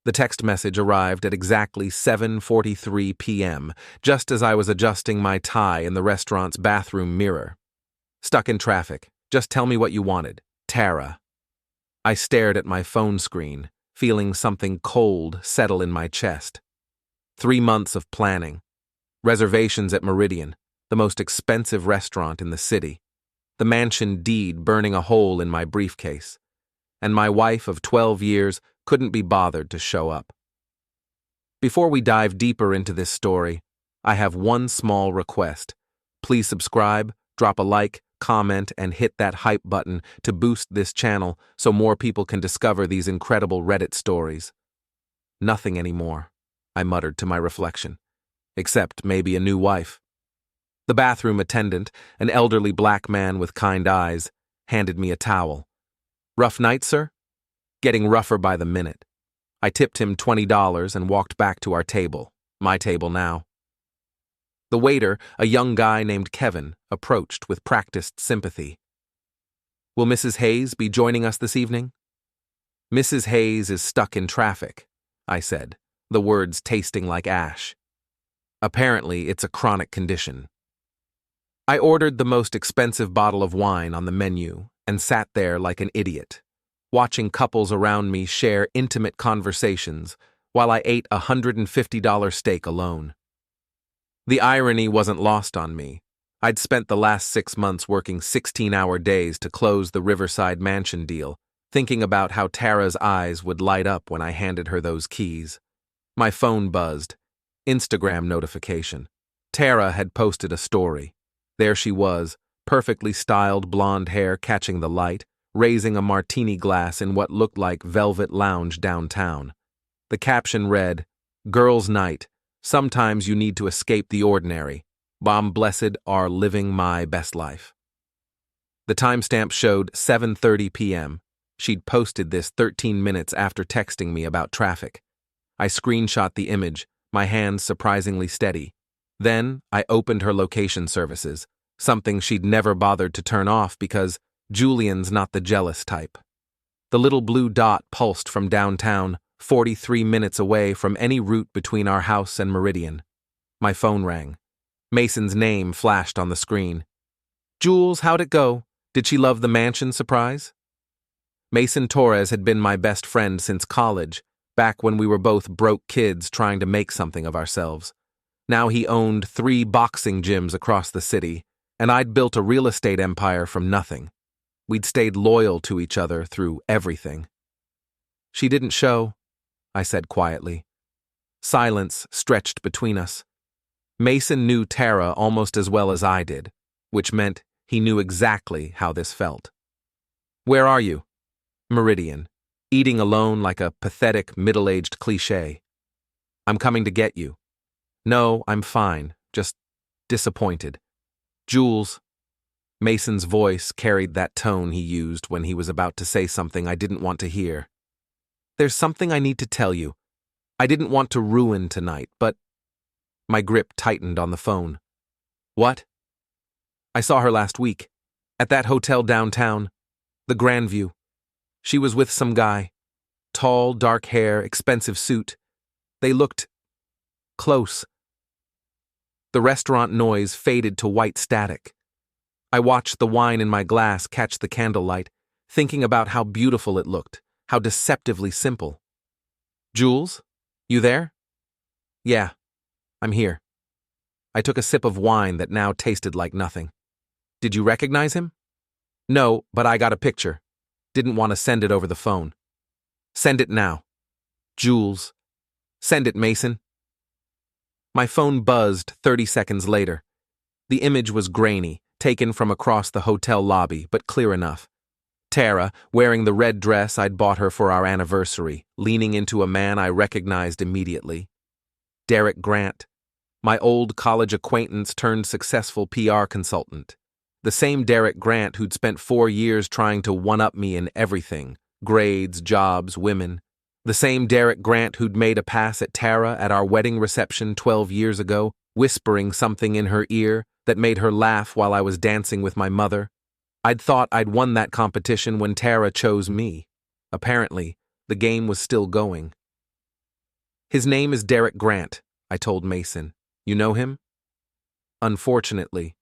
The text message arrived at exactly 7:43 p.m., just as I was adjusting my tie in the restaurant's bathroom mirror. Stuck in traffic. Just tell me what you wanted. Tara. I stared at my phone screen, feeling something cold settle in my chest. 3 months of planning. Reservations at Meridian, the most expensive restaurant in the city. The mansion deed burning a hole in my briefcase. And my wife of 12 years couldn't be bothered to show up. Before we dive deeper into this story, I have one small request. Please subscribe, drop a like, comment, and hit that hype button to boost this channel so more people can discover these incredible Reddit stories. Nothing anymore, I muttered to my reflection. Except maybe a new wife. The bathroom attendant, an elderly black man with kind eyes, handed me a towel. Rough night, sir? Getting rougher by the minute. I tipped him $20 and walked back to our table, my table now. The waiter, a young guy named Kevin, approached with practiced sympathy. Will Mrs. Hayes be joining us this evening? Mrs. Hayes is stuck in traffic, I said, the words tasting like ash. Apparently, it's a chronic condition. I ordered the most expensive bottle of wine on the menu and sat there like an idiot, watching couples around me share intimate conversations while I ate a $150 steak alone. The irony wasn't lost on me. I'd spent the last 6 months working 16-hour days to close the Riverside Mansion deal, thinking about how Tara's eyes would light up when I handed her those keys. My phone buzzed. Instagram notification. Tara had posted a story. There she was, perfectly styled blonde hair catching the light, raising a martini glass in what looked like Velvet Lounge downtown. The caption read, "Girls' Night. Sometimes you need to escape the ordinary. Bomb blessed are living my best life." The timestamp showed 7:30 p.m. She'd posted this 13 minutes after texting me about traffic. I screenshot the image, my hands surprisingly steady. Then I opened her location services, something she'd never bothered to turn off because Julian's not the jealous type. The little blue dot pulsed from downtown, 43 minutes away from any route between our house and Meridian. My phone rang. Mason's name flashed on the screen. "Jules, how'd it go? Did she love the mansion surprise?" Mason Torres had been my best friend since college, back when we were both broke kids trying to make something of ourselves. Now he owned 3 boxing gyms across the city, and I'd built a real estate empire from nothing. We'd stayed loyal to each other through everything. "She didn't show," I said quietly. Silence stretched between us. Mason knew Tara almost as well as I did, which meant he knew exactly how this felt. "Where are you?" "Meridian. Eating alone like a pathetic middle-aged cliché." "I'm coming to get you." "No, I'm fine, just disappointed." "Jules." Mason's voice carried that tone he used when he was about to say something I didn't want to hear. "There's something I need to tell you. I didn't want to ruin tonight, but—" My grip tightened on the phone. "What?" "I saw her last week. At that hotel downtown. The Grandview. She was with some guy. Tall, dark hair, expensive suit. They looked close." The restaurant noise faded to white static. I watched the wine in my glass catch the candlelight, thinking about how beautiful it looked, how deceptively simple. "Jules? You there?" "Yeah, I'm here." I took a sip of wine that now tasted like nothing. "Did you recognize him?" "No, but I got a picture. Didn't want to send it over the phone." "Send it now." "Jules." "Send it, Mason." My phone buzzed 30 seconds later. The image was grainy, taken from across the hotel lobby, but clear enough. Tara, wearing the red dress I'd bought her for our anniversary, leaning into a man I recognized immediately. Derek Grant, my old college acquaintance turned successful PR consultant. The same Derek Grant who'd spent 4 years trying to one-up me in everything, grades, jobs, women. The same Derek Grant who'd made a pass at Tara at our wedding reception 12 years ago, whispering something in her ear that made her laugh while I was dancing with my mother. I'd thought I'd won that competition when Tara chose me. Apparently, the game was still going. His name is Derek Grant, I told Mason. You know him? Unfortunately,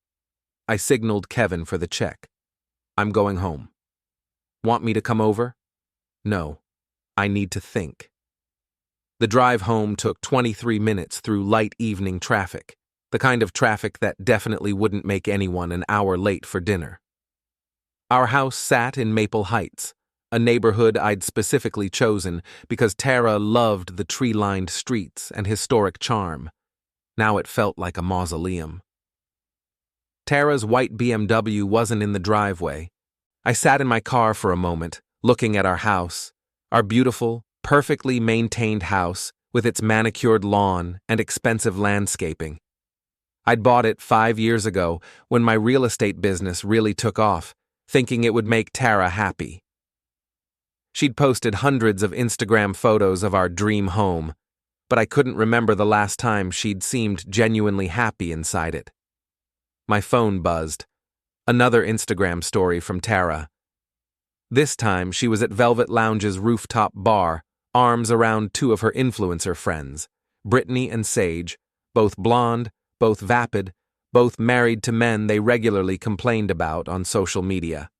I signaled Kevin for the check. I'm going home. Want me to come over? No, I need to think. The drive home took 23 minutes through light evening traffic, the kind of traffic that definitely wouldn't make anyone an hour late for dinner. Our house sat in Maple Heights, a neighborhood I'd specifically chosen because Tara loved the tree-lined streets and historic charm. Now it felt like a mausoleum. Tara's white BMW wasn't in the driveway. I sat in my car for a moment, looking at our house, our beautiful, perfectly maintained house with its manicured lawn and expensive landscaping. I'd bought it 5 years ago when my real estate business really took off, thinking it would make Tara happy. She'd posted hundreds of Instagram photos of our dream home, but I couldn't remember the last time she'd seemed genuinely happy inside it. My phone buzzed. Another Instagram story from Tara. This time she was at Velvet Lounge's rooftop bar, arms around two of her influencer friends, Brittany and Sage, both blonde, both vapid, both married to men they regularly complained about on social media.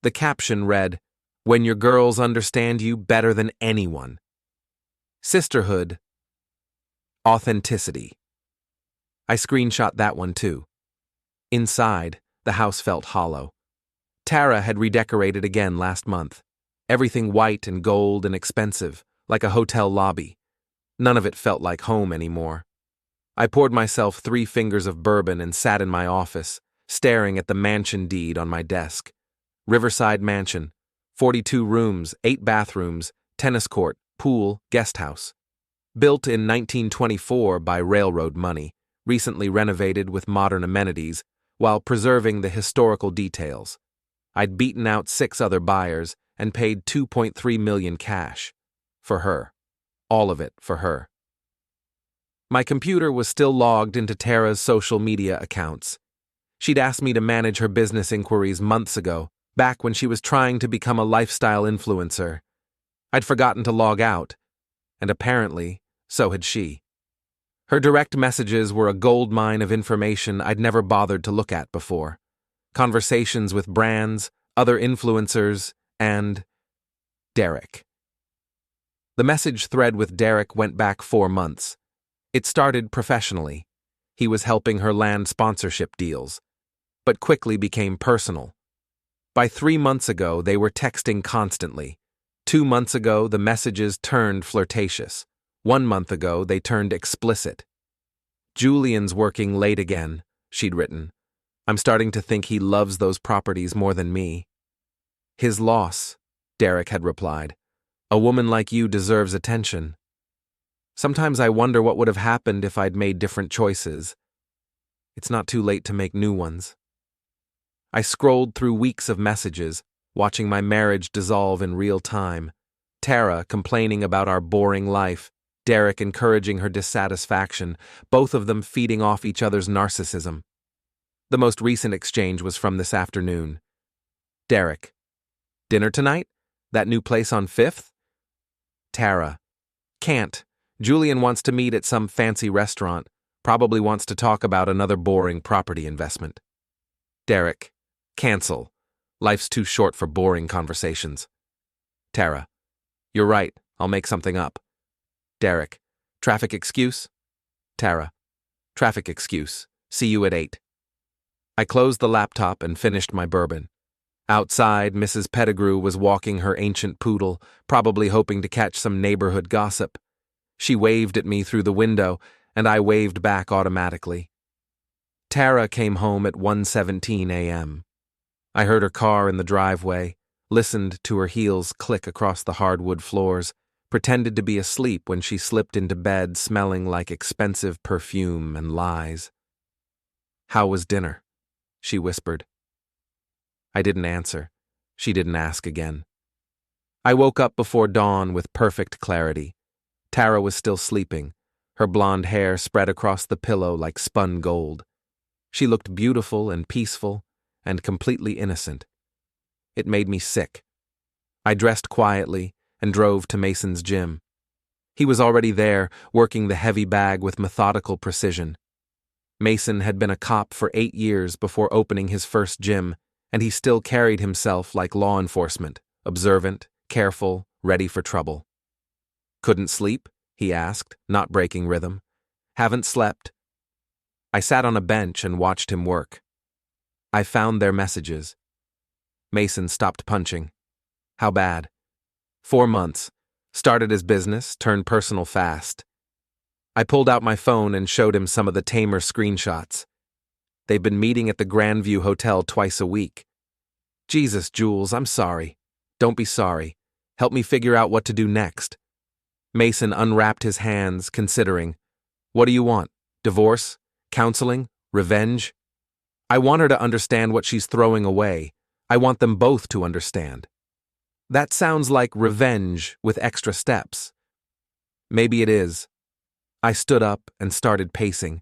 The caption read, "When your girls understand you better than anyone. Sisterhood. Authenticity." I screenshot that one too. Inside, the house felt hollow. Tara had redecorated again last month. Everything white and gold and expensive, like a hotel lobby. None of it felt like home anymore. I poured myself 3 fingers of bourbon and sat in my office, staring at the mansion deed on my desk. Riverside Mansion, 42 rooms, 8 bathrooms, tennis court, pool, guest house. Built in 1924 by railroad money, recently renovated with modern amenities, while preserving the historical details. I'd beaten out 6 other buyers and paid $2.3 million cash. For her. All of it for her. My computer was still logged into Tara's social media accounts. She'd asked me to manage her business inquiries months ago, back when she was trying to become a lifestyle influencer. I'd forgotten to log out, and apparently, so had she. Her direct messages were a goldmine of information I'd never bothered to look at before. Conversations with brands, other influencers, and Derek. The message thread with Derek went back 4 months. It started professionally. He was helping her land sponsorship deals, but quickly became personal. By 3 months ago, they were texting constantly. 2 months ago, the messages turned flirtatious. 1 month ago, they turned explicit. "Julian's working late again," she'd written. "I'm starting to think he loves those properties more than me." "His loss," Derek had replied. "A woman like you deserves attention. Sometimes I wonder what would have happened if I'd made different choices. It's not too late to make new ones." I scrolled through weeks of messages, watching my marriage dissolve in real time. Tara complaining about our boring life, Derek encouraging her dissatisfaction, both of them feeding off each other's narcissism. The most recent exchange was from this afternoon. Derek: "Dinner tonight? That new place on 5th? Tara: "Can't. Julian wants to meet at some fancy restaurant, probably wants to talk about another boring property investment." Derek: "Cancel. Life's too short for boring conversations." Tara: "You're right, I'll make something up." Derek: "Traffic excuse?" Tara: "Traffic excuse. See you at 8. I closed the laptop and finished my bourbon. Outside, Mrs. Pettigrew was walking her ancient poodle, probably hoping to catch some neighborhood gossip. She waved at me through the window, and I waved back automatically. Tara came home at 1:17 a.m. I heard her car in the driveway, listened to her heels click across the hardwood floors, pretended to be asleep when she slipped into bed smelling like expensive perfume and lies. "How was dinner?" she whispered. I didn't answer. She didn't ask again. I woke up before dawn with perfect clarity. Tara was still sleeping, her blonde hair spread across the pillow like spun gold. She looked beautiful and peaceful and completely innocent. It made me sick. I dressed quietly and drove to Mason's gym. He was already there, working the heavy bag with methodical precision. Mason had been a cop for 8 years before opening his first gym, and he still carried himself like law enforcement, observant, careful, ready for trouble. "Couldn't sleep?" he asked, not breaking rhythm. "Haven't slept." I sat on a bench and watched him work. I found their messages. Mason stopped punching. How bad? 4 months. Started his business, turned personal fast. I pulled out my phone and showed him some of the tamer screenshots. They've been meeting at the Grandview Hotel twice a week. "Jesus, Jules, I'm sorry." "Don't be sorry. Help me figure out what to do next." Mason unwrapped his hands, considering. "What do you want? Divorce? Counseling? Revenge?" "I want her to understand what she's throwing away. I want them both to understand." "That sounds like revenge with extra steps." "Maybe it is." I stood up and started pacing.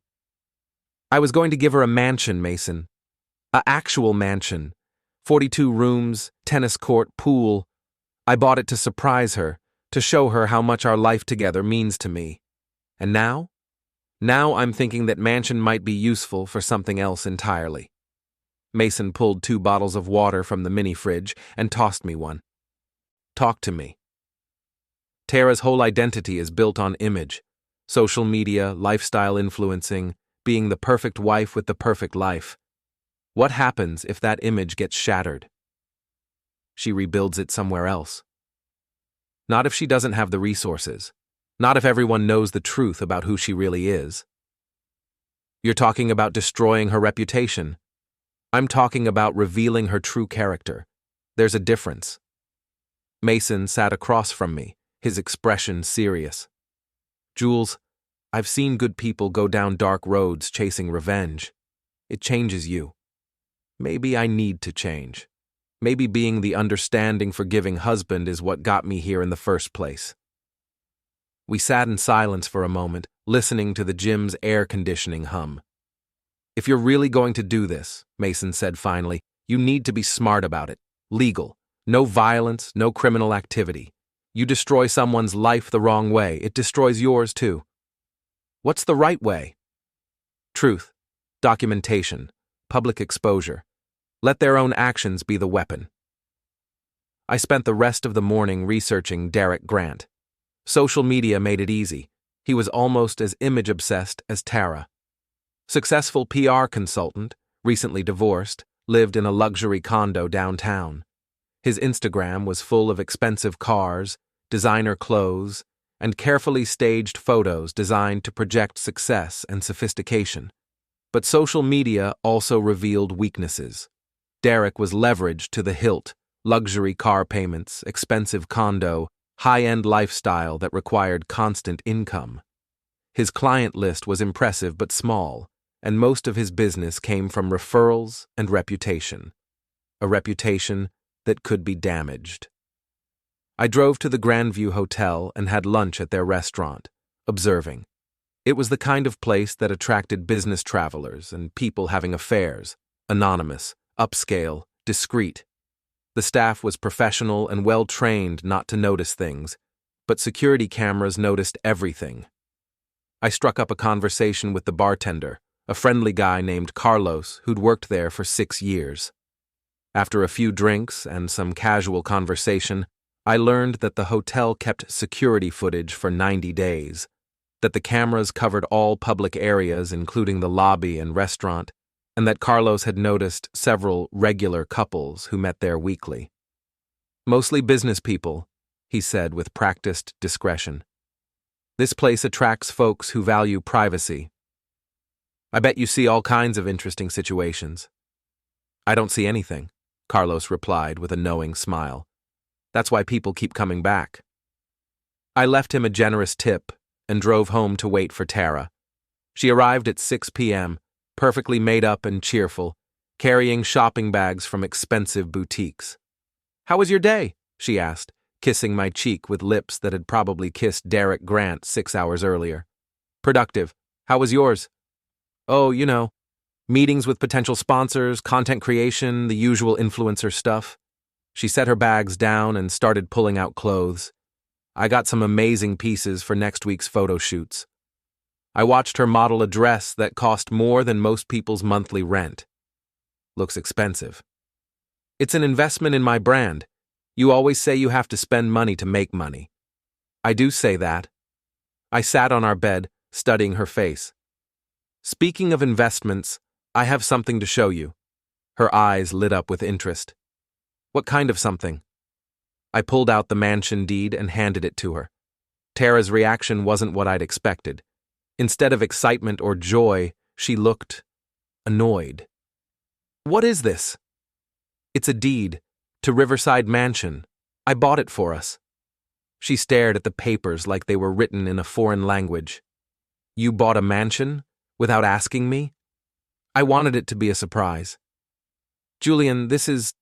"I was going to give her a mansion, Mason. A actual mansion. 42 rooms, tennis court, pool. I bought it to surprise her, to show her how much our life together means to me. And now? Now I'm thinking that mansion might be useful for something else entirely." Mason pulled 2 bottles of water from the mini fridge and tossed me one. "Talk to me." Tara's whole identity is built on image. Social media, lifestyle influencing, being the perfect wife with the perfect life. What happens if that image gets shattered? She rebuilds it somewhere else. Not if she doesn't have the resources. Not if everyone knows the truth about who she really is. You're talking about destroying her reputation. I'm talking about revealing her true character. There's a difference. Mason sat across from me, his expression serious. "Jules, I've seen good people go down dark roads chasing revenge. It changes you. Maybe I need to change. Maybe being the understanding, forgiving husband is what got me here in the first place." We sat in silence for a moment, listening to the gym's air conditioning hum. "If you're really going to do this," Mason said finally, "you need to be smart about it. Legal. No violence, no criminal activity. You destroy someone's life the wrong way, it destroys yours too." "What's the right way?" "Truth, documentation, public exposure. Let their own actions be the weapon." I spent the rest of the morning researching Derek Grant. Social media made it easy. He was almost as image-obsessed as Tara. Successful PR consultant, recently divorced, lived in a luxury condo downtown. His Instagram was full of expensive cars, designer clothes, and carefully staged photos designed to project success and sophistication. But social media also revealed weaknesses. Derek was leveraged to the hilt: luxury car payments, expensive condo, high-end lifestyle that required constant income. His client list was impressive but small, and most of his business came from referrals and reputation. A reputation that could be damaged. I drove to the Grandview Hotel and had lunch at their restaurant, observing. It was the kind of place that attracted business travelers and people having affairs, anonymous, upscale, discreet. The staff was professional and well-trained not to notice things, but security cameras noticed everything. I struck up a conversation with the bartender, a friendly guy named Carlos who'd worked there for 6 years. After a few drinks and some casual conversation, I learned that the hotel kept security footage for 90 days, that the cameras covered all public areas including the lobby and restaurant, and that Carlos had noticed several regular couples who met there weekly. "Mostly business people," he said with practiced discretion. "This place attracts folks who value privacy. I bet you see all kinds of interesting situations." "I don't see anything," Carlos replied with a knowing smile. "That's why people keep coming back." I left him a generous tip and drove home to wait for Tara. She arrived at 6 p.m., perfectly made up and cheerful, carrying shopping bags from expensive boutiques. "How was your day?" she asked, kissing my cheek with lips that had probably kissed Derek Grant 6 hours earlier. "Productive. How was yours?" "Oh, meetings with potential sponsors, content creation, the usual influencer stuff." She set her bags down and started pulling out clothes. I got some amazing pieces for next week's photo shoots. I watched her model a dress that cost more than most people's monthly rent. Looks expensive. It's an investment in my brand. You always say you have to spend money to make money. I do say that. I sat on our bed, studying her face. Speaking of investments, I have something to show you. Her eyes lit up with interest. What kind of something? I pulled out the mansion deed and handed it to her. Tara's reaction wasn't what I'd expected. Instead of excitement or joy, she looked annoyed. What is this? It's a deed to Riverside Mansion. I bought it for us. She stared at the papers like they were written in a foreign language. You bought a mansion without asking me? I wanted it to be a surprise. Julian, this is...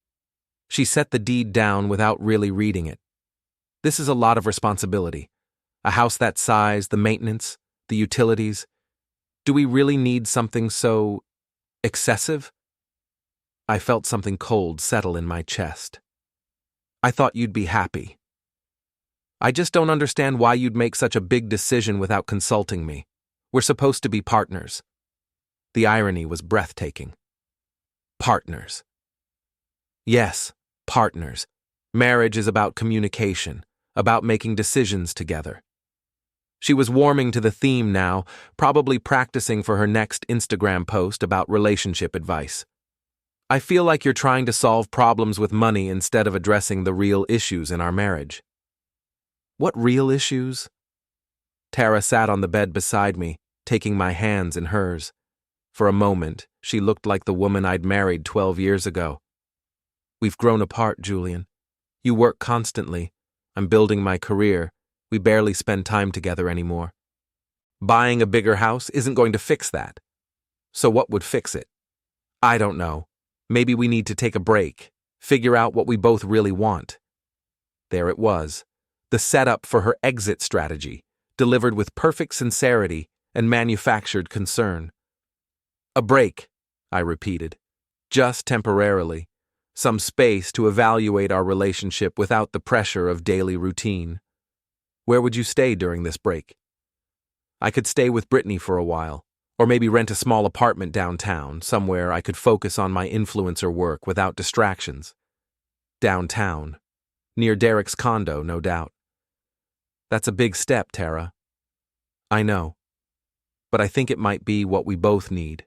She set the deed down without really reading it. This is a lot of responsibility. A house that size, the maintenance, the utilities. Do we really need something so... excessive? I felt something cold settle in my chest. I thought you'd be happy. I just don't understand why you'd make such a big decision without consulting me. We're supposed to be partners. The irony was breathtaking. Partners. Yes, partners. Marriage is about communication, about making decisions together. She was warming to the theme now, probably practicing for her next Instagram post about relationship advice. I feel like you're trying to solve problems with money instead of addressing the real issues in our marriage. What real issues? Tara sat on the bed beside me, taking my hands in hers. For a moment, she looked like the woman I'd married 12 years ago. We've grown apart, Julian. You work constantly. I'm building my career. We barely spend time together anymore. Buying a bigger house isn't going to fix that. So what would fix it? I don't know. Maybe we need to take a break, figure out what we both really want. There it was, the setup for her exit strategy, delivered with perfect sincerity and manufactured concern. A break, I repeated, just temporarily, some space to evaluate our relationship without the pressure of daily routine. Where would you stay during this break? I could stay with Brittany for a while. Or maybe rent a small apartment downtown, somewhere I could focus on my influencer work without distractions. Downtown. Near Derek's condo, no doubt. That's a big step, Tara. I know. But I think it might be what we both need.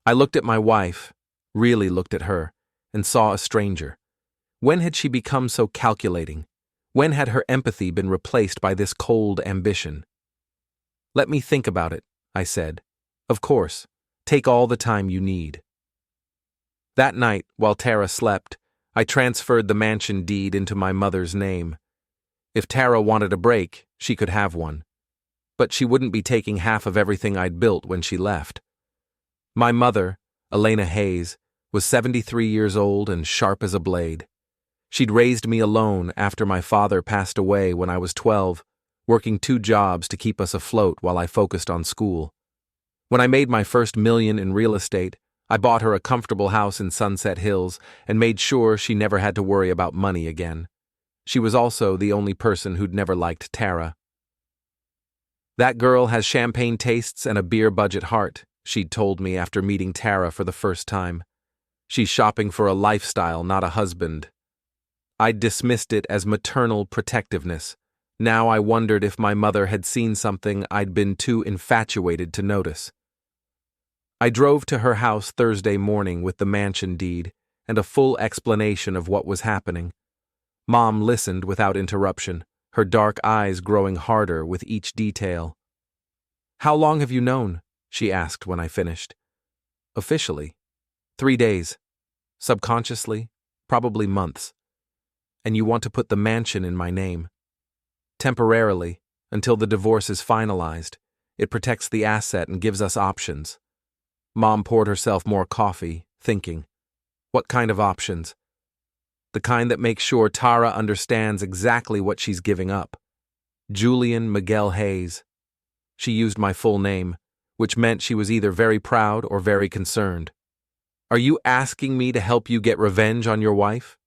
I looked at my wife, really looked at her, and saw a stranger. When had she become so calculating? When had her empathy been replaced by this cold ambition? Let me think about it, I said. Of course, take all the time you need. That night, while Tara slept, I transferred the mansion deed into my mother's name. If Tara wanted a break, she could have one. But she wouldn't be taking half of everything I'd built when she left. My mother, Elena Hayes, was 73 years old and sharp as a blade. She'd raised me alone after my father passed away when I was 12, working 2 jobs to keep us afloat while I focused on school. When I made my first $1 million in real estate, I bought her a comfortable house in Sunset Hills and made sure she never had to worry about money again. She was also the only person who'd never liked Tara. That girl has champagne tastes and a beer budget heart, she'd told me after meeting Tara for the first time. She's shopping for a lifestyle, not a husband. I'd dismissed it as maternal protectiveness. Now I wondered if my mother had seen something I'd been too infatuated to notice. I drove to her house Thursday morning with the mansion deed and a full explanation of what was happening. Mom listened without interruption, her dark eyes growing harder with each detail. How long have you known? She asked when I finished. Officially, 3 days. Subconsciously, probably months. And you want to put the mansion in my name. Temporarily, until the divorce is finalized. It protects the asset and gives us options. Mom poured herself more coffee, thinking. What kind of options? The kind that makes sure Tara understands exactly what she's giving up. Julian Miguel Hayes. She used my full name, which meant she was either very proud or very concerned. Are you asking me to help you get revenge on your wife?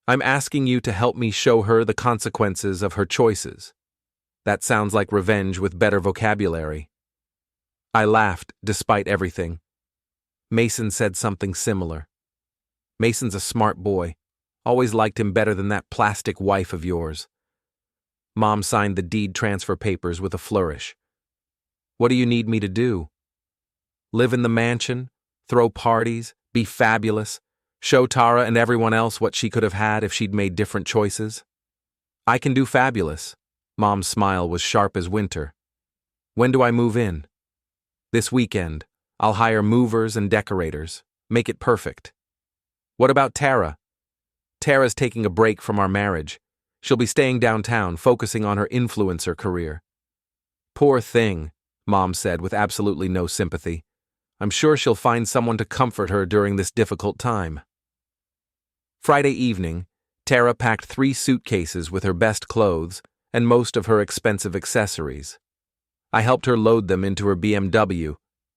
I'm asking you to help me show her the consequences of her choices. That sounds like revenge with better vocabulary. I laughed, despite everything. Mason said something similar. Mason's a smart boy. Always liked him better than that plastic wife of yours. Mom signed the deed transfer papers with a flourish. What do you need me to do? Live in the mansion, throw parties, be fabulous, show Tara and everyone else what she could have had if she'd made different choices? I can do fabulous. Mom's smile was sharp as winter. When do I move in? This weekend. I'll hire movers and decorators. Make it perfect. What about Tara? Tara's taking a break from our marriage. She'll be staying downtown, focusing on her influencer career. Poor thing, Mom said with absolutely no sympathy. I'm sure she'll find someone to comfort her during this difficult time. Friday evening, Tara packed 3 suitcases with her best clothes and most of her expensive accessories. I helped her load them into her BMW,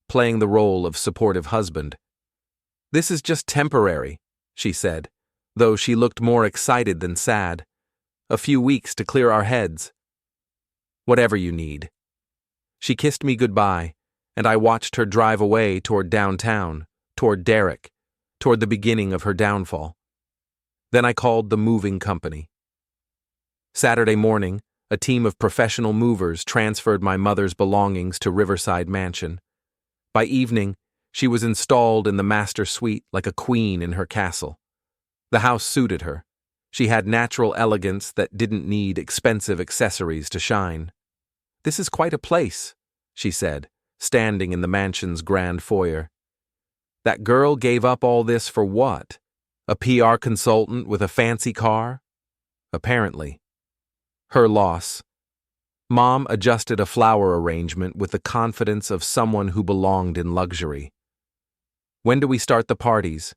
playing the role of supportive husband. This is just temporary, she said, though she looked more excited than sad. A few weeks to clear our heads. Whatever you need. She kissed me goodbye, and I watched her drive away toward downtown, toward Derek, toward the beginning of her downfall. Then I called the moving company. Saturday morning, a team of professional movers transferred my mother's belongings to Riverside Mansion. By evening, she was installed in the master suite like a queen in her castle. The house suited her. She had natural elegance that didn't need expensive accessories to shine. This is quite a place, she said, standing in the mansion's grand foyer. That girl gave up all this for what? A PR consultant with a fancy car? Apparently. Her loss. Mom adjusted a flower arrangement with the confidence of someone who belonged in luxury. When do we start the parties?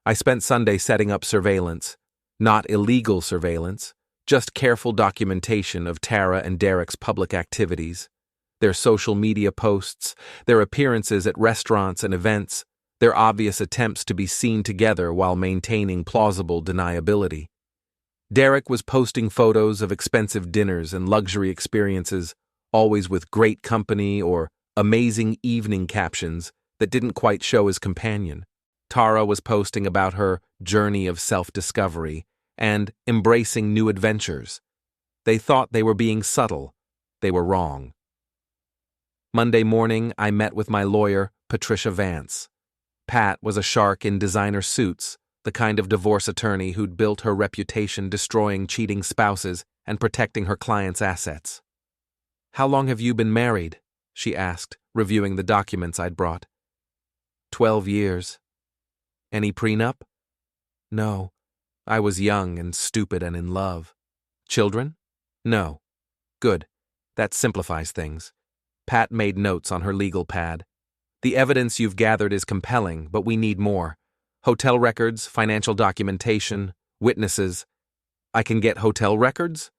I spent Sunday setting up surveillance. Not illegal surveillance, just careful documentation of Tara and Derek's public activities, their social media posts, their appearances at restaurants and events, their obvious attempts to be seen together while maintaining plausible deniability. Derek was posting photos of expensive dinners and luxury experiences, always with great company or amazing evening captions that didn't quite show his companion. Tara was posting about her journey of self-discovery and embracing new adventures. They thought they were being subtle. They were wrong. Monday morning, I met with my lawyer, Patricia Vance. Pat was a shark in designer suits, the kind of divorce attorney who'd built her reputation destroying cheating spouses and protecting her clients' assets. How long have you been married? She asked, reviewing the documents I'd brought. 12 years. Any prenup? No. I was young and stupid and in love. Children? No. Good. That simplifies things. Pat made notes on her legal pad. The evidence you've gathered is compelling, but we need more. Hotel records, financial documentation, witnesses. I can get hotel records?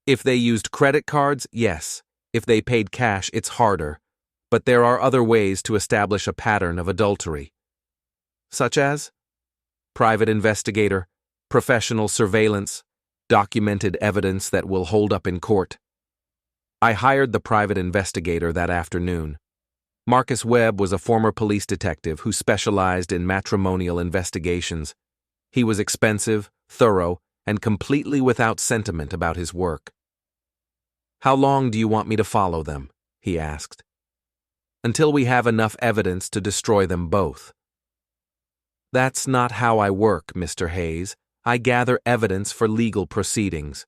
If they used credit cards, yes. If they paid cash, it's harder. But there are other ways to establish a pattern of adultery. Such as? Private investigator, professional surveillance, documented evidence that will hold up in court. I hired the private investigator that afternoon. Marcus Webb was a former police detective who specialized in matrimonial investigations. He was expensive, thorough, and completely without sentiment about his work. How long do you want me to follow them? He asked. Until we have enough evidence to destroy them both. That's not how I work, Mr. Hayes. I gather evidence for legal proceedings.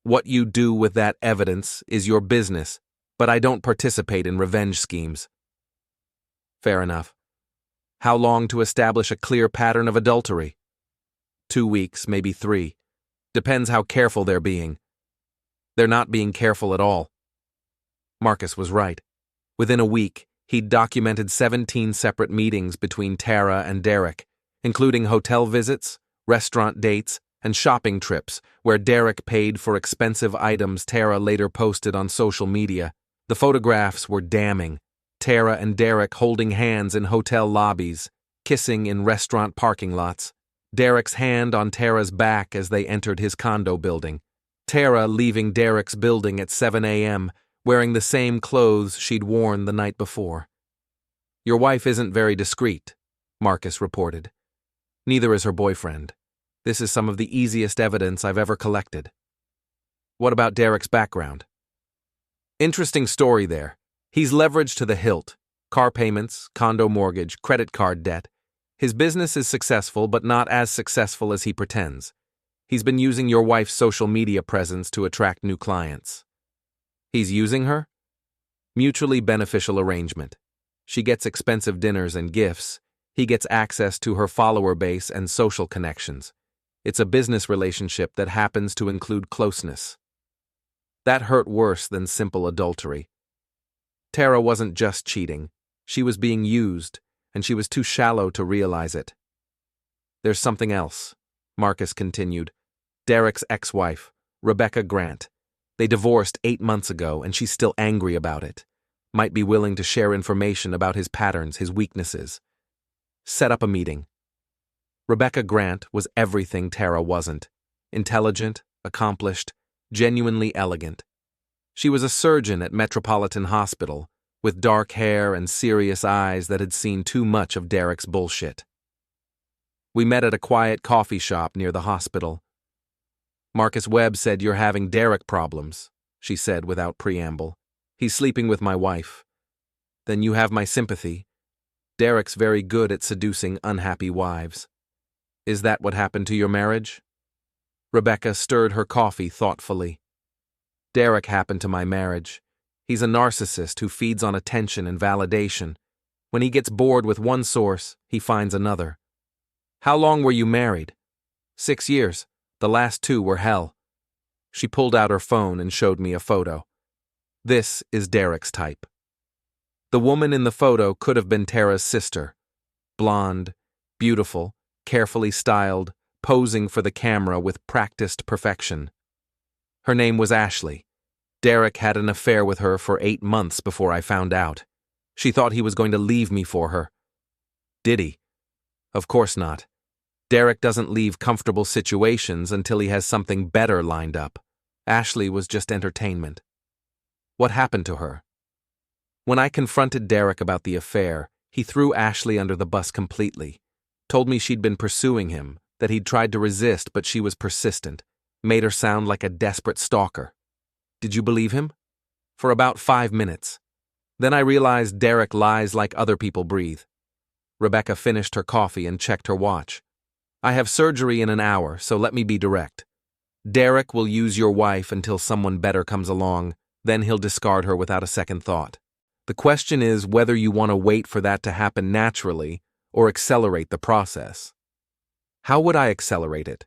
What you do with that evidence is your business, but I don't participate in revenge schemes. Fair enough. How long to establish a clear pattern of adultery? 2 weeks, maybe 3. Depends how careful they're being. They're not being careful at all. Marcus was right. Within a week, he'd documented 17 separate meetings between Tara and Derek, including hotel visits, restaurant dates, and shopping trips where Derek paid for expensive items Tara later posted on social media. The photographs were damning. Tara and Derek holding hands in hotel lobbies, kissing in restaurant parking lots, Derek's hand on Tara's back as they entered his condo building. Tara leaving Derek's building at 7 a.m., wearing the same clothes she'd worn the night before. "Your wife isn't very discreet," Marcus reported. "Neither is her boyfriend. This is some of the easiest evidence I've ever collected." "What about Derek's background?" "Interesting story there. He's leveraged to the hilt. Car payments, condo mortgage, credit card debt. His business is successful, but not as successful as he pretends. He's been using your wife's social media presence to attract new clients." "He's using her?" "Mutually beneficial arrangement. She gets expensive dinners and gifts. He gets access to her follower base and social connections. It's a business relationship that happens to include closeness." That hurt worse than simple adultery. Tara wasn't just cheating. She was being used, and she was too shallow to realize it. "There's something else," Marcus continued. "Derek's ex-wife, Rebecca Grant. They divorced 8 months ago, and she's still angry about it. Might be willing to share information about his patterns, his weaknesses. Set up a meeting." Rebecca Grant was everything Tara wasn't. Intelligent, accomplished, genuinely elegant. She was a surgeon at Metropolitan Hospital, with dark hair and serious eyes that had seen too much of Derek's bullshit. "We met at a quiet coffee shop near the hospital. Marcus Webb said you're having Derek problems," she said without preamble. "He's sleeping with my wife." "Then you have my sympathy. Derek's very good at seducing unhappy wives." "Is that what happened to your marriage?" Rebecca stirred her coffee thoughtfully. "Derek happened to my marriage. He's a narcissist who feeds on attention and validation. When he gets bored with one source, he finds another." "How long were you married?" 6 years. The last 2 were hell." She pulled out her phone and showed me a photo. "This is Derek's type." The woman in the photo could have been Tara's sister. Blonde, beautiful, carefully styled, posing for the camera with practiced perfection. Her name was Ashley. Derek had an affair with her for 8 months before I found out. She thought he was going to leave me for her. Did he? Of course not. Derek doesn't leave comfortable situations until he has something better lined up. Ashley was just entertainment. What happened to her? When I confronted Derek about the affair, he threw Ashley under the bus completely. Told me she'd been pursuing him, that he'd tried to resist but she was persistent. Made her sound like a desperate stalker. Did you believe him? For about 5 minutes. Then I realized Derek lies like other people breathe. Rebecca finished her coffee and checked her watch. "I have surgery in an hour, so let me be direct. Derek will use your wife until someone better comes along, then he'll discard her without a second thought. The question is whether you want to wait for that to happen naturally or accelerate the process." "How would I accelerate it?"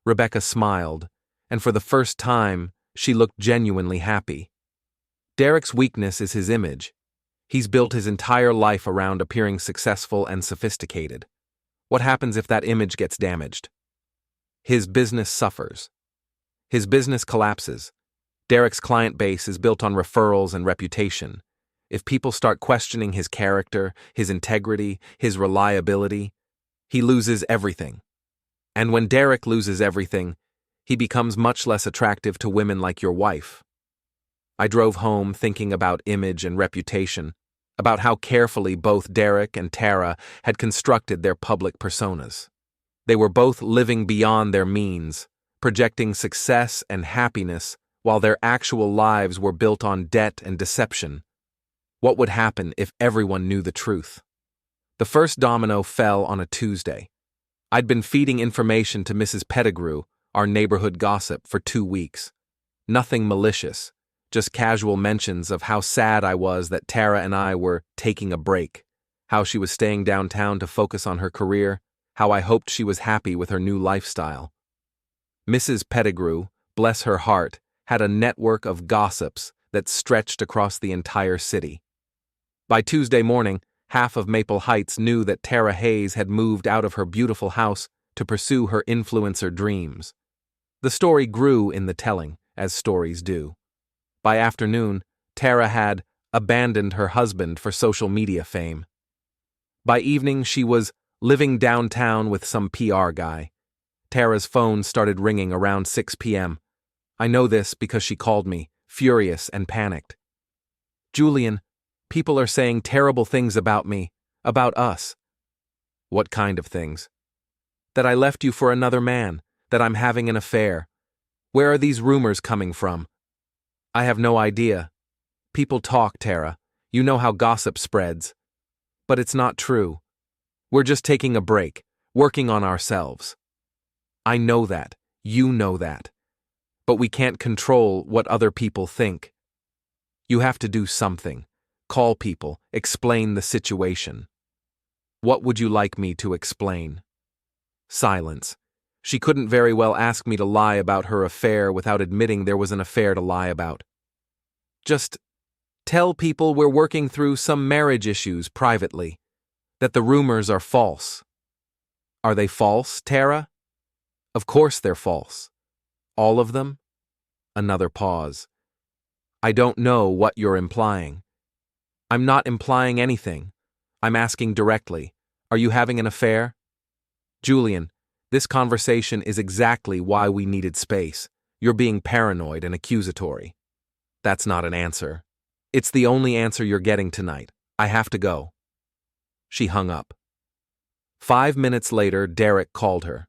Rebecca smiled, and for the first time, she looked genuinely happy. "Derek's weakness is his image. He's built his entire life around appearing successful and sophisticated. What happens if that image gets damaged? His business suffers. His business collapses. Derek's client base is built on referrals and reputation. If people start questioning his character, his integrity, his reliability, he loses everything. And when Derek loses everything, he becomes much less attractive to women like your wife." I drove home thinking about image and reputation, about how carefully both Derek and Tara had constructed their public personas. They were both living beyond their means, projecting success and happiness while their actual lives were built on debt and deception. What would happen if everyone knew the truth? The first domino fell on a Tuesday. I'd been feeding information to Mrs. Pettigrew, our neighborhood gossip, for 2 weeks. Nothing malicious, just casual mentions of how sad I was that Tara and I were taking a break, how she was staying downtown to focus on her career, how I hoped she was happy with her new lifestyle. Mrs. Pettigrew, bless her heart, had a network of gossips that stretched across the entire city. By Tuesday morning, half of Maple Heights knew that Tara Hayes had moved out of her beautiful house to pursue her influencer dreams. The story grew in the telling, as stories do. By afternoon, Tara had abandoned her husband for social media fame. By evening, she was living downtown with some PR guy. Tara's phone started ringing around 6 p.m. I know this because she called me, furious and panicked. Julian, people are saying terrible things about me, about us. What kind of things? That I left you for another man, that I'm having an affair. Where are these rumors coming from? I have no idea. People talk, Tara. You know how gossip spreads. But it's not true. We're just taking a break, working on ourselves. I know that. You know that. But we can't control what other people think. You have to do something. Call people, explain the situation. What would you like me to explain? Silence. She couldn't very well ask me to lie about her affair without admitting there was an affair to lie about. Just tell people we're working through some marriage issues privately, that the rumors are false. Are they false, Tara? Of course they're false. All of them? Another pause. I don't know what you're implying. I'm not implying anything. I'm asking directly. Are you having an affair? Julian, this conversation is exactly why we needed space. You're being paranoid and accusatory. That's not an answer. It's the only answer you're getting tonight. I have to go. She hung up. 5 minutes later, Derek called her.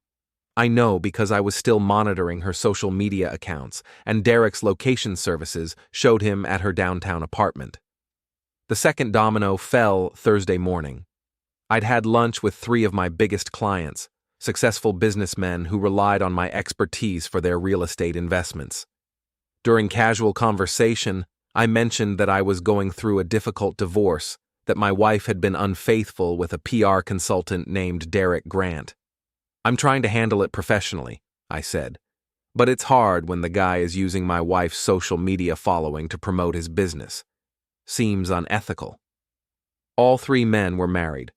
I know because I was still monitoring her social media accounts, and Derek's location services showed him at her downtown apartment. The second domino fell Thursday morning. I'd had lunch with 3 of my biggest clients, successful businessmen who relied on my expertise for their real estate investments. During casual conversation, I mentioned that I was going through a difficult divorce, that my wife had been unfaithful with a PR consultant named Derek Grant. I'm trying to handle it professionally, I said, but it's hard when the guy is using my wife's social media following to promote his business. Seems unethical. All 3 men were married.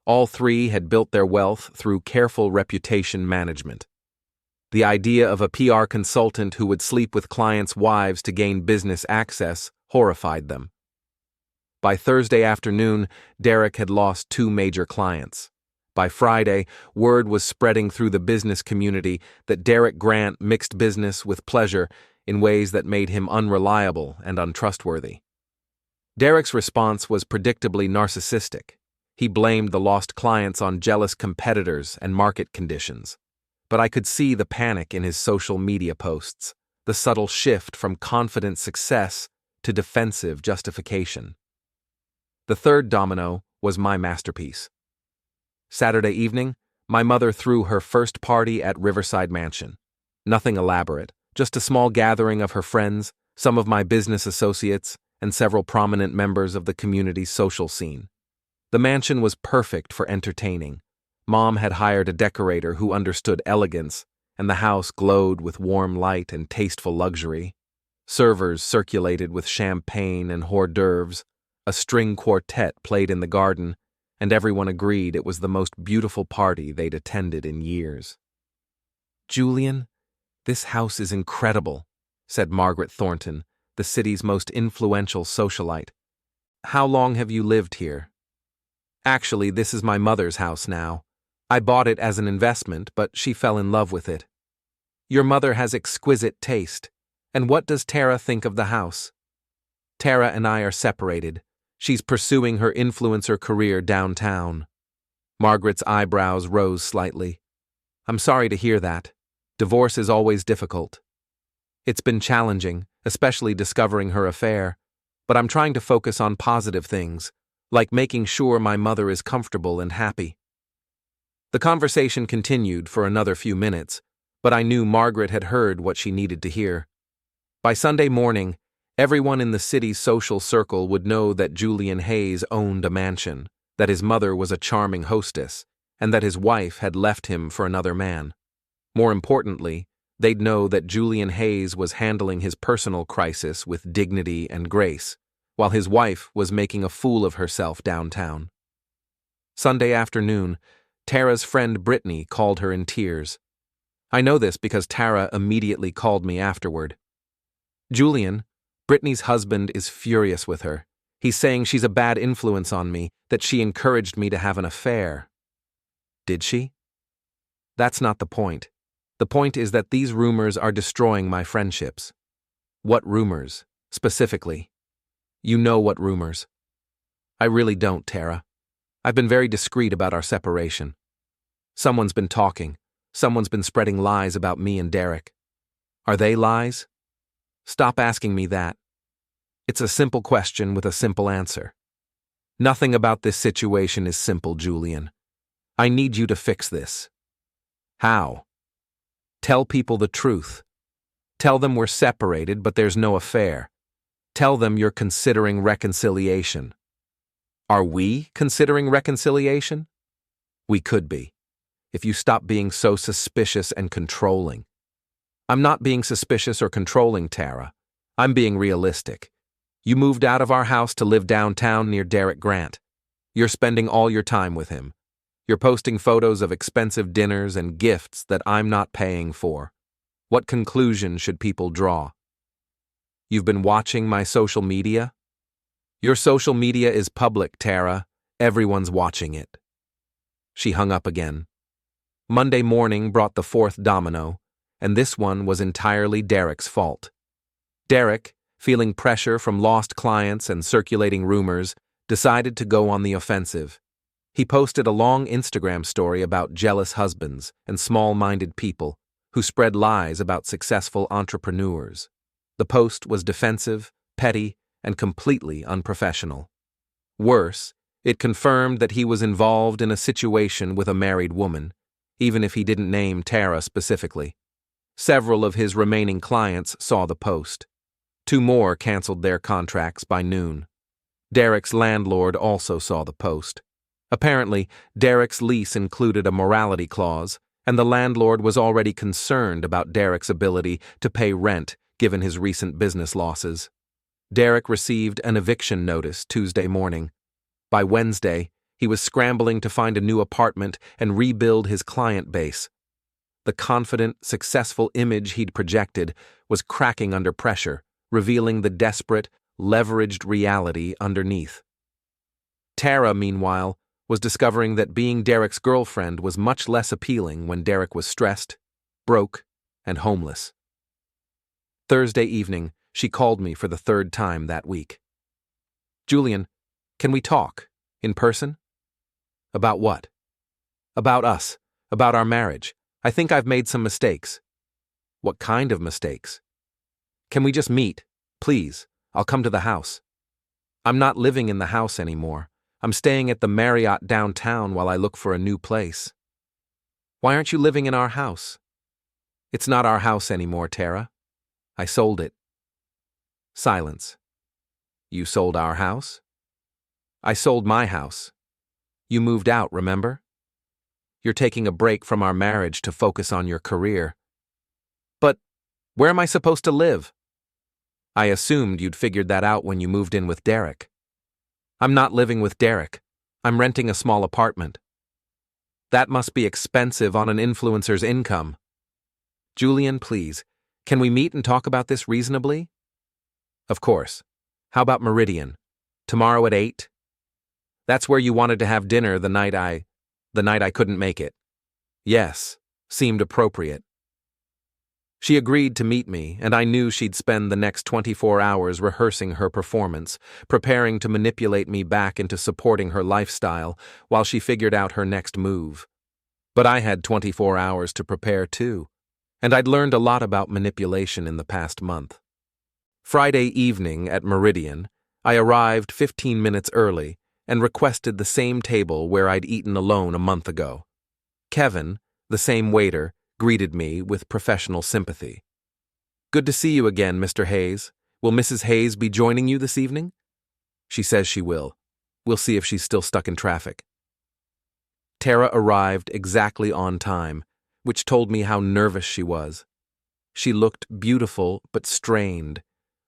All 3 had built their wealth through careful reputation management. The idea of a PR consultant who would sleep with clients' wives to gain business access horrified them. By Thursday afternoon, Derek had lost 2 major clients. By Friday, word was spreading through the business community that Derek Grant mixed business with pleasure in ways that made him unreliable and untrustworthy. Derek's response was predictably narcissistic. He blamed the lost clients on jealous competitors and market conditions. But I could see the panic in his social media posts, the subtle shift from confident success to defensive justification. The third domino was my masterpiece. Saturday evening, my mother threw her first party at Riverside Mansion. Nothing elaborate, just a small gathering of her friends, some of my business associates, and several prominent members of the community's social scene. The mansion was perfect for entertaining. Mom had hired a decorator who understood elegance, and the house glowed with warm light and tasteful luxury. Servers circulated with champagne and hors d'oeuvres. A string quartet played in the garden, and everyone agreed it was the most beautiful party they'd attended in years. Julian, this house is incredible, said Margaret Thornton, the city's most influential socialite. How long have you lived here? Actually, this is my mother's house now. I bought it as an investment, but she fell in love with it. Your mother has exquisite taste. And what does Tara think of the house? Tara and I are separated. She's pursuing her influencer career downtown. Margaret's eyebrows rose slightly. I'm sorry to hear that. Divorce is always difficult. It's been challenging, especially discovering her affair, but I'm trying to focus on positive things, like making sure my mother is comfortable and happy. The conversation continued for another few minutes, but I knew Margaret had heard what she needed to hear. By Sunday morning, everyone in the city's social circle would know that Julian Hayes owned a mansion, that his mother was a charming hostess, and that his wife had left him for another man. More importantly, they'd know that Julian Hayes was handling his personal crisis with dignity and grace, while his wife was making a fool of herself downtown. Sunday afternoon, Tara's friend Brittany called her in tears. I know this because Tara immediately called me afterward. Julian, Brittany's husband is furious with her. He's saying she's a bad influence on me, that she encouraged me to have an affair. Did she? That's not the point. The point is that these rumors are destroying my friendships. What rumors, specifically? You know what rumors. I really don't, Tara. I've been very discreet about our separation. Someone's been talking. Someone's been spreading lies about me and Derek. Are they lies? Stop asking me that. It's a simple question with a simple answer. Nothing about this situation is simple, Julian. I need you to fix this. How? Tell people the truth. Tell them we're separated, but there's no affair. Tell them you're considering reconciliation. Are we considering reconciliation? We could be, if you stop being so suspicious and controlling. I'm not being suspicious or controlling, Tara. I'm being realistic. You moved out of our house to live downtown near Derek Grant. You're spending all your time with him. You're posting photos of expensive dinners and gifts that I'm not paying for. What conclusion should people draw? You've been watching my social media? Your social media is public, Tara. Everyone's watching it. She hung up again. Monday morning brought the fourth domino, and this one was entirely Derek's fault. Derek, feeling pressure from lost clients and circulating rumors, decided to go on the offensive. He posted a long Instagram story about jealous husbands and small-minded people who spread lies about successful entrepreneurs. The post was defensive, petty, and completely unprofessional. Worse, it confirmed that he was involved in a situation with a married woman, even if he didn't name Tara specifically. Several of his remaining clients saw the post. 2 more canceled their contracts by noon. Derek's landlord also saw the post. Apparently, Derek's lease included a morality clause, and the landlord was already concerned about Derek's ability to pay rent given his recent business losses. Derek received an eviction notice Tuesday morning. By Wednesday, he was scrambling to find a new apartment and rebuild his client base. The confident, successful image he'd projected was cracking under pressure, revealing the desperate, leveraged reality underneath. Tara, meanwhile, was discovering that being Derek's girlfriend was much less appealing when Derek was stressed, broke, and homeless. Thursday evening, she called me for the 3rd time that week. Julian, can we talk? In person? About what? About us. About our marriage. I think I've made some mistakes. What kind of mistakes? Can we just meet? Please, I'll come to the house. I'm not living in the house anymore. I'm staying at the Marriott downtown while I look for a new place. Why aren't you living in our house? It's not our house anymore, Tara. I sold it. Silence. You sold our house? I sold my house. You moved out, remember? You're taking a break from our marriage to focus on your career. But where am I supposed to live? I assumed you'd figured that out when you moved in with Derek. I'm not living with Derek. I'm renting a small apartment. That must be expensive on an influencer's income. Julian, please, can we meet and talk about this reasonably? Of course. How about Meridian? Tomorrow at 8? That's where you wanted to have dinner the night I couldn't make it. Yes, seemed appropriate. She agreed to meet me, and I knew she'd spend the next 24 hours rehearsing her performance, preparing to manipulate me back into supporting her lifestyle while she figured out her next move. But I had 24 hours to prepare too, and I'd learned a lot about manipulation in the past month. Friday evening at Meridian, I arrived 15 minutes early and requested the same table where I'd eaten alone a month ago. Kevin, the same waiter, greeted me with professional sympathy. Good to see you again, Mr. Hayes. Will Mrs. Hayes be joining you this evening? She says she will. We'll see if she's still stuck in traffic. Tara arrived exactly on time, which told me how nervous she was. She looked beautiful but strained,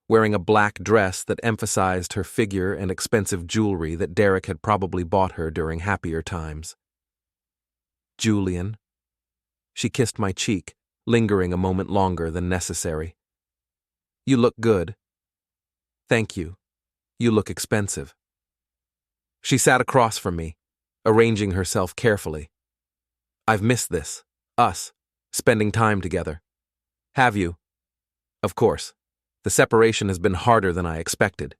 wearing a black dress that emphasized her figure and expensive jewelry that Derek had probably bought her during happier times. Julian. She kissed my cheek, lingering a moment longer than necessary. You look good. Thank you. You look expensive. She sat across from me, arranging herself carefully. I've missed this. Us. Spending time together. Have you? Of course. The separation has been harder than I expected.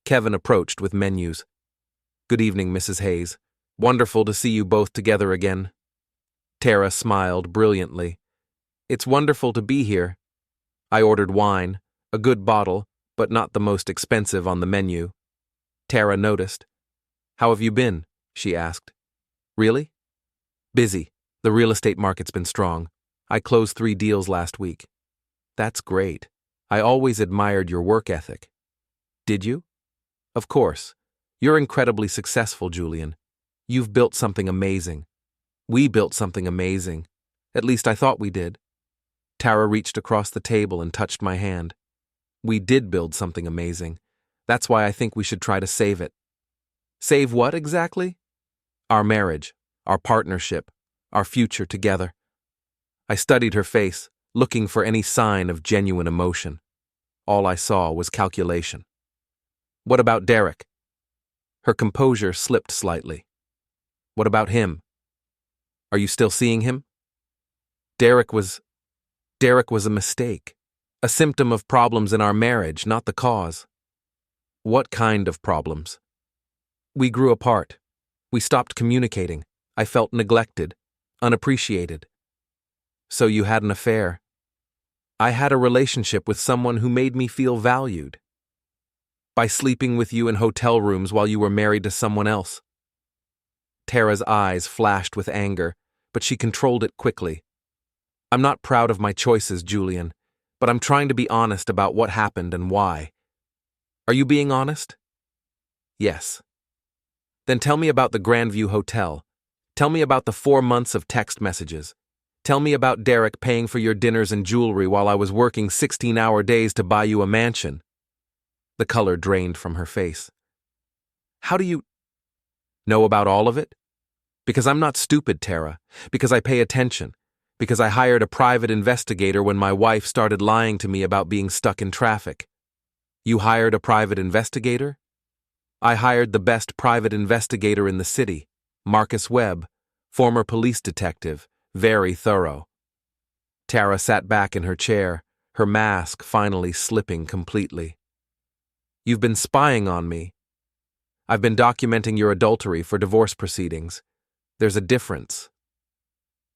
Kevin approached with menus. Good evening, Mrs. Hayes. Wonderful to see you both together again. Tara smiled brilliantly. It's wonderful to be here. I ordered wine, a good bottle, but not the most expensive on the menu. Tara noticed. How have you been? She asked. Really? Busy. The real estate market's been strong. I closed 3 deals last week. That's great. I always admired your work ethic. Did you? Of course. You're incredibly successful, Julian. You've built something amazing. We built something amazing. At least I thought we did. Tara reached across the table and touched my hand. We did build something amazing. That's why I think we should try to save it. Save what exactly? Our marriage, our partnership, our future together. I studied her face, looking for any sign of genuine emotion. All I saw was calculation. What about Derek? Her composure slipped slightly. What about him? Are you still seeing him? Derek was a mistake, a symptom of problems in our marriage, not the cause. What kind of problems? We grew apart. We stopped communicating. I felt neglected, unappreciated. So you had an affair. I had a relationship with someone who made me feel valued. By sleeping with you in hotel rooms while you were married to someone else. Tara's eyes flashed with anger, but she controlled it quickly. I'm not proud of my choices, Julian, but I'm trying to be honest about what happened and why. Are you being honest? Yes. Then tell me about the Grandview Hotel. Tell me about the 4 months of text messages. Tell me about Derek paying for your dinners and jewelry while I was working 16-hour days to buy you a mansion. The color drained from her face. How do you know about all of it? Because I'm not stupid, Tara. Because I pay attention. Because I hired a private investigator when my wife started lying to me about being stuck in traffic. You hired a private investigator? I hired the best private investigator in the city, Marcus Webb, former police detective, very thorough. Tara sat back in her chair, her mask finally slipping completely. You've been spying on me. I've been documenting your adultery for divorce proceedings. There's a difference.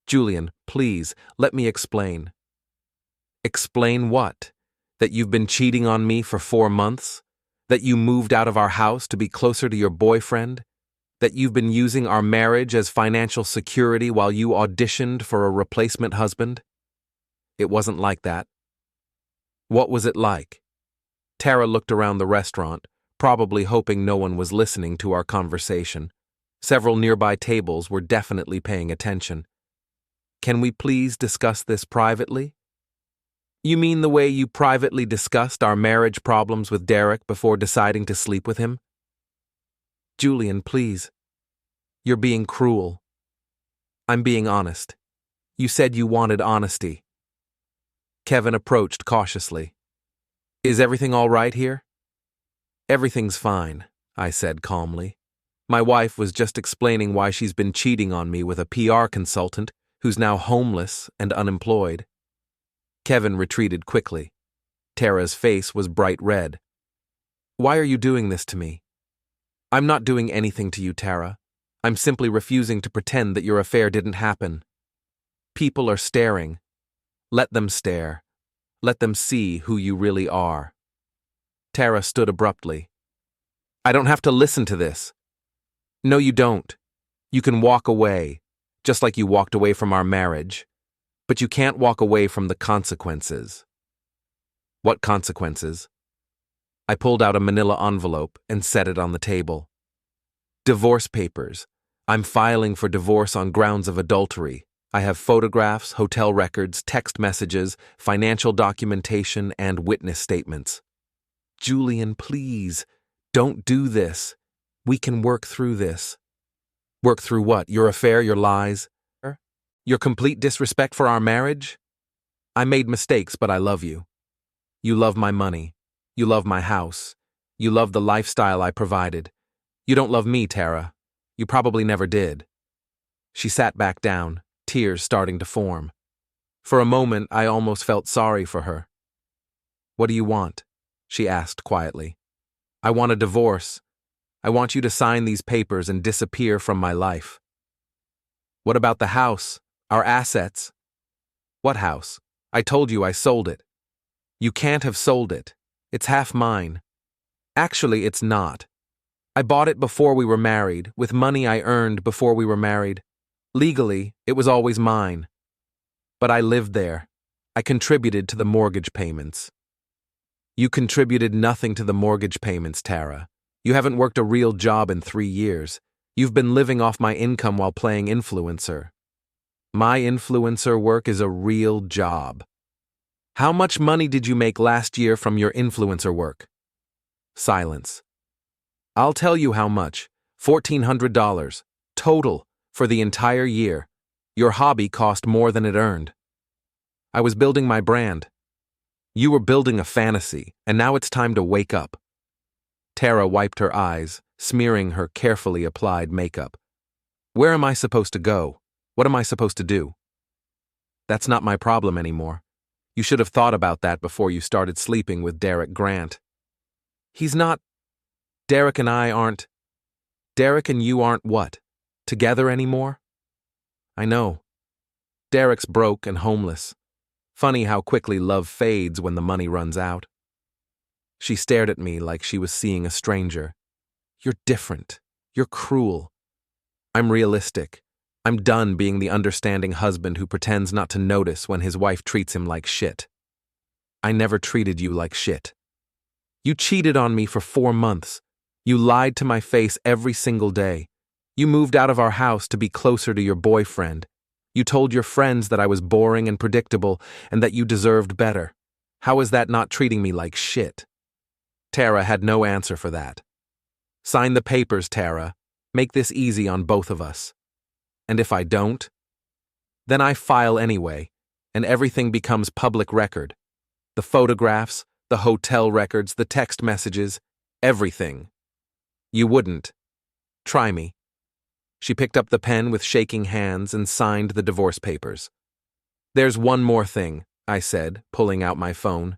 Julian, please, let me explain. Explain what? That you've been cheating on me for 4 months? That you moved out of our house to be closer to your boyfriend? That you've been using our marriage as financial security while you auditioned for a replacement husband? It wasn't like that. What was it like? Tara looked around the restaurant, probably hoping no one was listening to our conversation. Several nearby tables were definitely paying attention. Can we please discuss this privately? You mean the way you privately discussed our marriage problems with Derek before deciding to sleep with him? Julian, please. You're being cruel. I'm being honest. You said you wanted honesty. Kevin approached cautiously. Is everything all right here? Everything's fine, I said calmly. My wife was just explaining why she's been cheating on me with a PR consultant who's now homeless and unemployed. Kevin retreated quickly. Tara's face was bright red. Why are you doing this to me? I'm not doing anything to you, Tara. I'm simply refusing to pretend that your affair didn't happen. People are staring. Let them stare. Let them see who you really are. Tara stood abruptly. I don't have to listen to this. No, you don't. You can walk away, just like you walked away from our marriage. But you can't walk away from the consequences. What consequences? I pulled out a manila envelope and set it on the table. Divorce papers. I'm filing for divorce on grounds of adultery. I have photographs, hotel records, text messages, financial documentation, and witness statements. Julian, please, don't do this. We can work through this. Work through what? Your affair, your lies? Your complete disrespect for our marriage? I made mistakes, but I love you. You love my money. You love my house. You love the lifestyle I provided. You don't love me, Tara. You probably never did. She sat back down, tears starting to form. For a moment, I almost felt sorry for her. "What do you want?" she asked quietly. "I want a divorce. I want you to sign these papers and disappear from my life." "What about the house? Our assets?" "What house? I told you I sold it." "You can't have sold it. It's half mine." "Actually, it's not. I bought it before we were married, with money I earned before we were married. Legally, it was always mine. But I lived there. I contributed to the mortgage payments." "You contributed nothing to the mortgage payments, Tara. You haven't worked a real job in 3 years. You've been living off my income while playing influencer." "My influencer work is a real job." "How much money did you make last year from your influencer work?" Silence. "I'll tell you how much. $1,400. Total, for the entire year. Your hobby cost more than it earned." "I was building my brand." "You were building a fantasy, and now it's time to wake up." Tara wiped her eyes, smearing her carefully applied makeup. "Where am I supposed to go? What am I supposed to do?" "That's not my problem anymore. You should have thought about that before you started sleeping with Derek Grant." "He's not. Derek and I aren't. Derek and you aren't what? Together anymore?" "I know. Derek's broke and homeless. Funny how quickly love fades when the money runs out." She stared at me like she was seeing a stranger. "You're different. You're cruel. I'm realistic. I'm done being the understanding husband who pretends not to notice when his wife treats him like shit." "I never treated you like shit. You cheated on me for 4 months. You lied to my face every single day. You moved out of our house to be closer to your boyfriend. You told your friends that I was boring and predictable and that you deserved better. How is that not treating me like shit?" Tara had no answer for that. "Sign the papers, Tara. Make this easy on both of us." "And if I don't?" "Then I file anyway, and everything becomes public record. The photographs, the hotel records, the text messages, everything." "You wouldn't. Try me." She picked up the pen with shaking hands and signed the divorce papers. "There's one more thing," I said, pulling out my phone.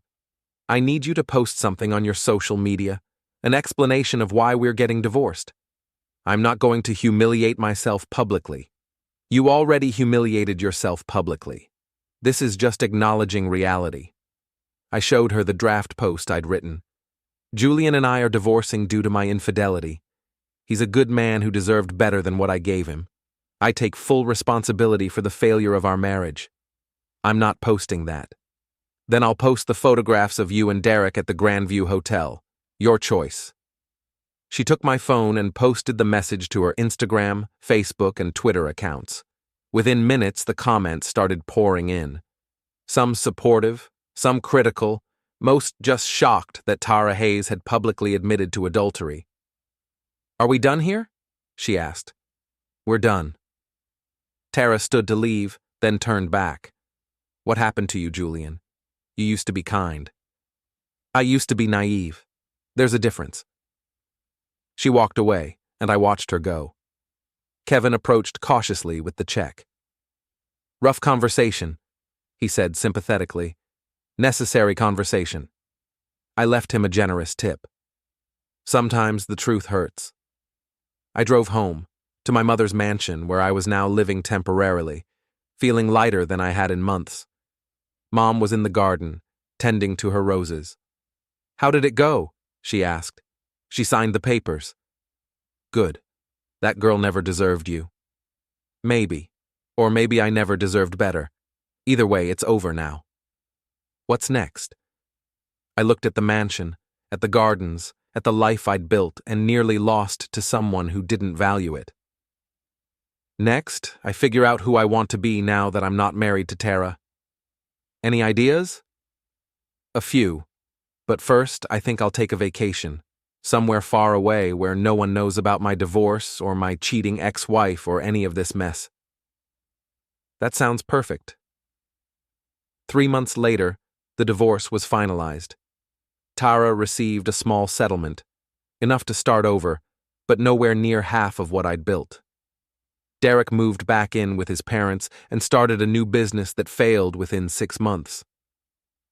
"I need you to post something on your social media, an explanation of why we're getting divorced. I'm not going to humiliate myself publicly. You already humiliated yourself publicly. This is just acknowledging reality." I showed her the draft post I'd written. "Julian and I are divorcing due to my infidelity. He's a good man who deserved better than what I gave him. I take full responsibility for the failure of our marriage. I'm not posting that." "Then I'll post the photographs of you and Derek at the Grandview Hotel. Your choice." She took my phone and posted the message to her Instagram, Facebook, and Twitter accounts. Within minutes, the comments started pouring in. Some supportive, some critical, most just shocked that Tara Hayes had publicly admitted to adultery. "Are we done here?" she asked. "We're done." Tara stood to leave, then turned back. "What happened to you, Julian? You used to be kind." "I used to be naive. There's a difference." She walked away, and I watched her go. Kevin approached cautiously with the check. "Rough conversation," he said sympathetically. "Necessary conversation." I left him a generous tip. Sometimes the truth hurts. I drove home, to my mother's mansion where I was now living temporarily, feeling lighter than I had in months. Mom was in the garden, tending to her roses. "How did it go?" she asked. "She signed the papers." "Good. That girl never deserved you." "Maybe. Or maybe I never deserved better. Either way, it's over now." "What's next?" I looked at the mansion, at the gardens, at the life I'd built and nearly lost to someone who didn't value it. "Next, I figure out who I want to be now that I'm not married to Tara." "Any ideas?" "A few. But first, I think I'll take a vacation. Somewhere far away where no one knows about my divorce or my cheating ex-wife or any of this mess." "That sounds perfect." 3 months later, the divorce was finalized. Tara received a small settlement, enough to start over, but nowhere near half of what I'd built. Derek moved back in with his parents and started a new business that failed within 6 months.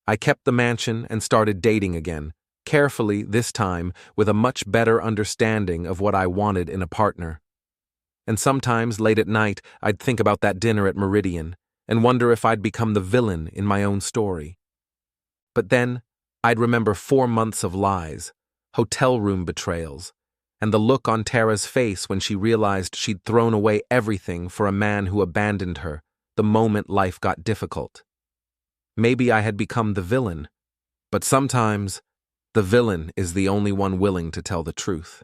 I kept the mansion and started dating again, carefully this time with a much better understanding of what I wanted in a partner. And sometimes, late at night, I'd think about that dinner at Meridian and wonder if I'd become the villain in my own story. But then, I'd remember 4 months of lies, hotel room betrayals, and the look on Tara's face when she realized she'd thrown away everything for a man who abandoned her the moment life got difficult. Maybe I had become the villain, but sometimes the villain is the only one willing to tell the truth.